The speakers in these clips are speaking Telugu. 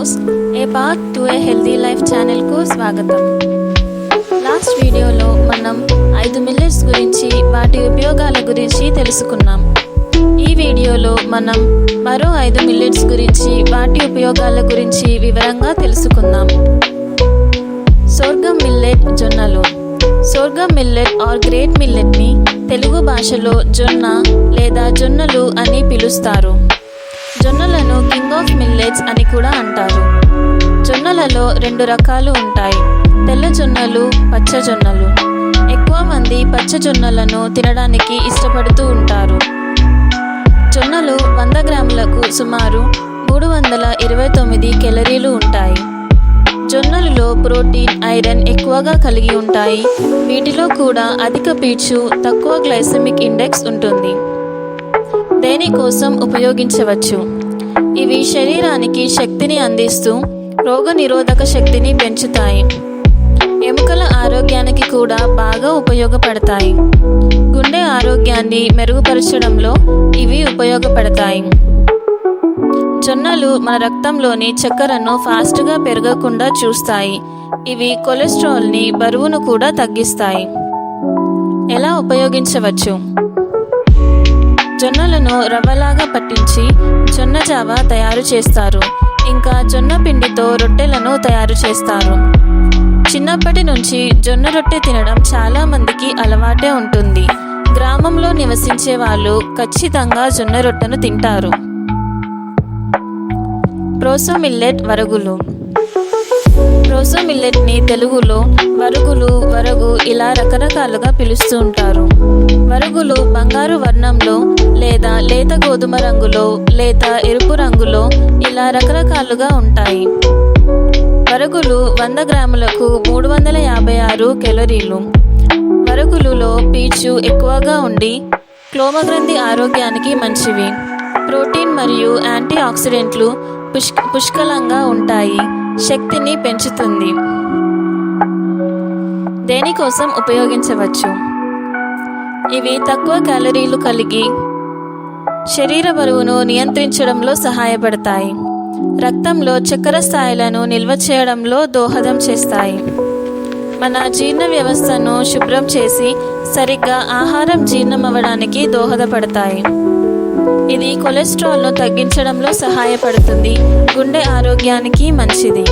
House A path to A healthy life ఛానల్కు స్వాగతం. లాస్ట్ వీడియోలో మనం 5 మిల్లెట్స్ గురించి వాటి ఉపయోగాల గురించి తెలుసుకున్నాం. ఈ వీడియోలో మనం మరో 5 మిల్లెట్స్ గురించి వాటి ఉపయోగాల గురించి వివరంగా తెలుసుకుందాం. సోర్గం మిల్లెట్ జొన్నలు. సోర్గం మిల్లెట్ ఆర్ గ్రేట్ మిల్లెట్ని తెలుగు భాషలో జొన్న లేదా జొన్నలు అని పిలుస్తారు. జొన్నలను కింగ్ ఆఫ్ మిల్లెట్స్ అని కూడా అంటారు. జొన్నలలో 2 రకాలు ఉంటాయి, తెల్ల జొన్నలు, పచ్చ జొన్నలు. ఎక్కువ మంది పచ్చ జొన్నలను తినడానికి ఇష్టపడుతూ ఉంటారు. జొన్నలు 100 గ్రాములకు సుమారు 329 కేలరీలు ఉంటాయి. జొన్నలలో ప్రోటీన్, ఐరన్ ఎక్కువగా కలిగి ఉంటాయి. వీటిలో కూడా అధిక పీచు, తక్కువ గ్లైసెమిక్ ఇండెక్స్ ఉంటుంది. దేనికోసం ఉపయోగించవచ్చు? ఇవి శరీరానికి శక్తిని అందిస్తూ రోగనిరోధక శక్తిని పెంచుతాయి. ఎముకల ఆరోగ్యానికి కూడా బాగా ఉపయోగపడతాయి. గుండె ఆరోగ్యాన్ని మెరుగుపరచడంలో ఇవి ఉపయోగపడతాయి. జొన్నలు మన రక్తంలోని చక్కెరను ఫాస్ట్గా పెరగకుండా చూస్తాయి. ఇవి కొలెస్ట్రాల్ని, బరువును కూడా తగ్గిస్తాయి. ఎలా ఉపయోగించవచ్చు? జొన్నలను రవ్వలాగా పట్టించి జొన్న జావ తయారు చేస్తారు. ఇంకా జొన్న పిండితో రొట్టెలను తయారు చేస్తారు. చిన్నప్పటి నుంచి జొన్న రొట్టె తినడం చాలా మందికి అలవాటే ఉంటుంది. గ్రామంలో నివసించే వాళ్ళు ఖచ్చితంగా జొన్న రొట్టెను తింటారు. ప్రోసో మిల్లెట్ వరుగులు. ప్రోసో మిల్లెట్ని తెలుగులో వరుగులు, వరగు ఇలా రకరకాలుగా పిలుస్తూ ఉంటారు. వరుగులు బంగారు వర్ణంలో లేదా లేత గోధుమ రంగులో, లేత ఎరుపు రంగులో ఇలా రకరకాలుగా ఉంటాయి. వరుగులు 100 గ్రాములకు 356 కేలరీలు. వరుగులులో పీచు ఎక్కువగా ఉండి క్లోమగ్రంథి ఆరోగ్యానికి మంచివి. ప్రోటీన్ మరియు యాంటీ ఆక్సిడెంట్లు పుష్కలంగా ఉంటాయి. శక్తిని పెంచుతుంది. దేనికోసం ఉపయోగించవచ్చు? ఇవి తక్కువ క్యాలరీలు కలిగి శరీర బరువును నియంత్రించడంలో సహాయపడతాయి. రక్తంలో చక్కెర స్థాయిలను నిల్వ చేయడంలో దోహదం చేస్తాయి. మన జీర్ణ వ్యవస్థను శుభ్రం చేసి సరిగ్గా ఆహారం జీర్ణమవ్వడానికి దోహదపడతాయి. ఇది కొలెస్ట్రాల్ను తగ్గించడంలో సహాయపడుతుంది. గుండె ఆరోగ్యానికి మంచిది.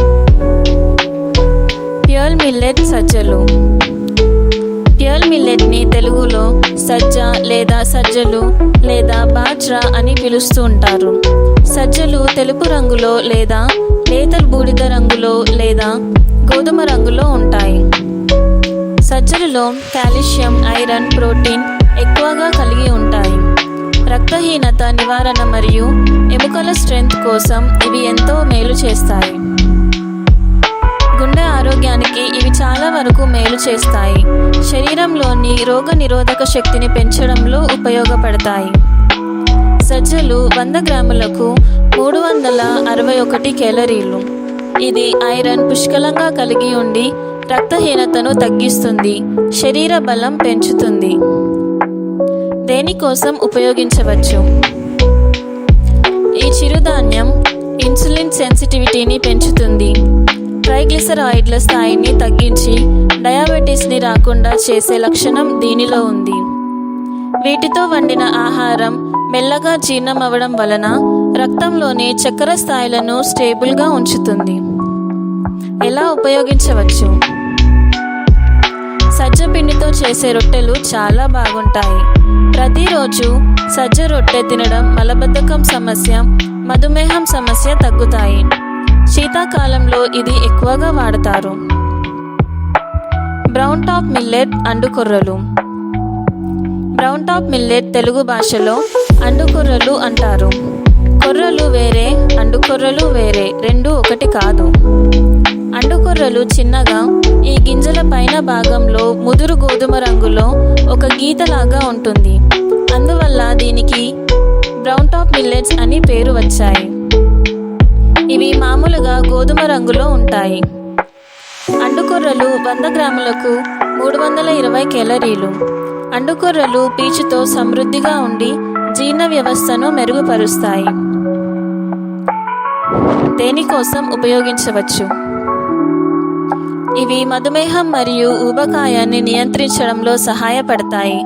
ప్యూర్ మిల్లెట్ సజ్జలు. ప్యూర్ మిల్లెట్ని తెలుగులో సజ్జ లేదా సజ్జలు లేదా బాజ్రా అని పిలుస్తూ ఉంటారు. సజ్జలు తెలుపు రంగులో లేదా లేత బూడిద రంగులో లేదా గోధుమ రంగులో ఉంటాయి. సజ్జలలో కాల్షియం, ఐరన్, ప్రోటీన్ ఎక్కువగా కలిగి ఉంటాయి. రక్తహీనత నివారణ మరియు ఎముకల స్ట్రెంగ్త్ కోసం ఇవి ఎంతో మేలు చేస్తాయి. గుండె ఆరోగ్యానికి ఇవి చాలా వరకు మేలు చేస్తాయి. శరీరంలోని రోగనిరోధక శక్తిని పెంచడంలో ఉపయోగపడతాయి. సజ్జలు 100 గ్రాములకు 361 కేలరీలు. ఇది ఐరన్ పుష్కలంగా కలిగి ఉండి రక్తహీనతను తగ్గిస్తుంది. శరీర బలం పెంచుతుంది. దేనికోసం ఉపయోగించవచ్చు? ఈ చిరుధాన్యం ఇన్సులిన్ సెన్సిటివిటీని పెంచుతుంది. ట్రైగ్లిసరాయిడ్ల స్థాయిని తగ్గించి డయాబెటీస్ని రాకుండా చేసే లక్షణం దీనిలో ఉంది. వీటితో వండిన ఆహారం మెల్లగా జీర్ణమవ్వడం వలన రక్తంలోని చక్కెర స్థాయిలను స్టేబుల్గా ఉంచుతుంది. ఎలా ఉపయోగించవచ్చు? సజ్జ పిండితో చేసే రొట్టెలు చాలా బాగుంటాయి. ప్రతిరోజు సజ్జ రొట్టె తినడం మలబద్ధకం సమస్య, మధుమేహం సమస్య తగ్గుతాయి. శీతాకాలంలో ఇది ఎక్కువగా వాడతారు. బ్రౌన్ టాప్ మిల్లెట్ అండుకొర్రలు. బ్రౌన్ టాప్ మిల్లెట్ తెలుగు భాషలో అండుకొర్రలు అంటారు. కొర్రలు వేరే, అండుకొర్రలు వేరే, రెండు ఒకటి కాదు. అండుకొర్రలు చిన్నగా ఈ గింజల పైన భాగంలో ముదురు గోధుమ రంగులో ఒక గీతలాగా ఉంటుంది. అందువల్ల దీనికి బ్రౌన్ టాప్ మిల్లెట్స్ అని పేరు వచ్చాయి. ఇవి మామూలుగా గోధుమ రంగులో ఉంటాయి. అండుకొర్రలు 100 గ్రాములకు 320 కేలరీలు. అండుకొర్రలు పీచుతో సమృద్ధిగా ఉండి జీర్ణ వ్యవస్థను మెరుగుపరుస్తాయి. దేనికోసం ఉపయోగించవచ్చు? ఇవి మధుమేహం మరియు ఊబకాయాన్ని నియంత్రించడంలో సహాయపడతాయి.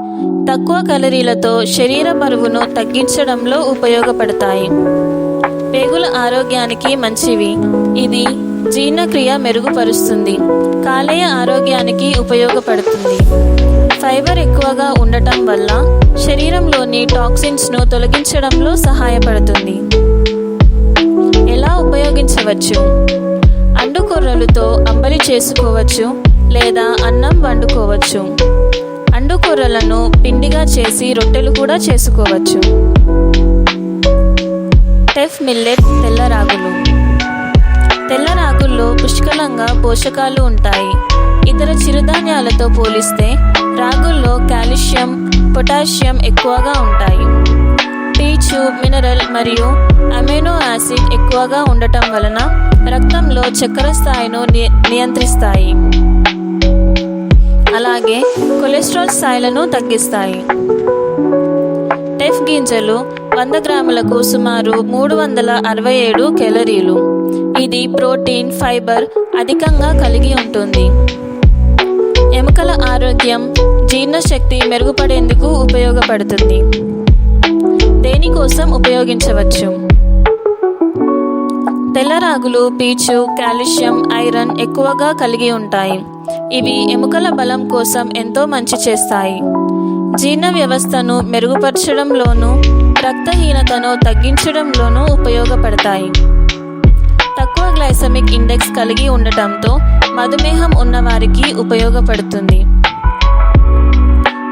తక్కువ కలరీలతో శరీర బరువును తగ్గించడంలో ఉపయోగపడతాయి. పేగుల ఆరోగ్యానికి మంచివి. ఇది జీర్ణక్రియ మెరుగుపరుస్తుంది. కాలేయ ఆరోగ్యానికి ఉపయోగపడుతుంది. ఫైబర్ ఎక్కువగా ఉండటం వల్ల శరీరంలోని టాక్సిన్స్ను తొలగించడంలో సహాయపడుతుంది. ఎలా ఉపయోగించవచ్చు? అండుకొర్రలతో అంబలి చేసుకోవచ్చు లేదా అన్నం వండుకోవచ్చు. అండుకొర్రలను పిండిగా చేసి రొట్టెలు కూడా చేసుకోవచ్చు. టెఫ్ మిల్లెట్ తెల్ల రాగులు. తెల్ల రాగుల్లో పుష్కలంగా పోషకాలు ఉంటాయి. ఇతర చిరుధాన్యాలతో పోలిస్తే రాగుల్లో కాల్షియం, పొటాషియం ఎక్కువగా ఉంటాయి. పీచు, మినరల్ మరియు అమైనో యాసిడ్ ఎక్కువగా ఉండటం వలన రక్తంలో చక్కెర స్థాయిను నియంత్రిస్తాయి. అలాగే కొలెస్ట్రాల్ స్థాయిలను తగ్గిస్తాయి. టెఫ్ గింజలు 100 గ్రాములకు సుమారు 367 కేలరీలు. ఇది ప్రోటీన్, ఫైబర్ అధికంగా కలిగి ఉంటుంది. ఎముకల ఆరోగ్యం, జీర్ణశక్తి మెరుగుపడేందుకు ఉపయోగపడుతుంది. దేనికోసం ఉపయోగించవచ్చు? తెల్ల రాగులు పీచు, కాల్షియం, ఐరన్ ఎక్కువగా కలిగి ఉంటాయి. ఇవి ఎముకల బలం కోసం ఎంతో మంచి చేస్తాయి. జీర్ణ వ్యవస్థను మెరుగుపరచడంలోనూ రక్తహీనతను తగ్గించడంలోనూ ఉపయోగపడతాయి. తక్కువ గ్లైసెమిక్ ఇండెక్స్ కలిగి ఉండటంతో మధుమేహం ఉన్నవారికి ఉపయోగపడుతుంది.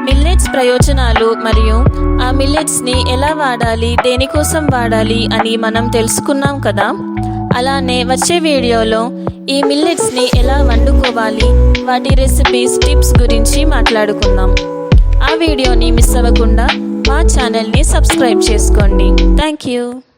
మిల్లెట్స్ ప్రయోజనాలు మరియు ఆ మిల్లెట్స్ని ఎలా వాడాలి, దేనికోసం వాడాలి అని మనం తెలుసుకున్నాం కదా. అలానే వచ్చే వీడియోలో ఈ మిల్లెట్స్ని ఎలా వండుకోవాలి, వాటి రెసిపీస్, టిప్స్ గురించి మాట్లాడుకుందాం. ఆ వీడియోని మిస్ అవ్వకుండా మా ఛానల్ని సబ్స్క్రైబ్ చేసుకోండి. Thank you.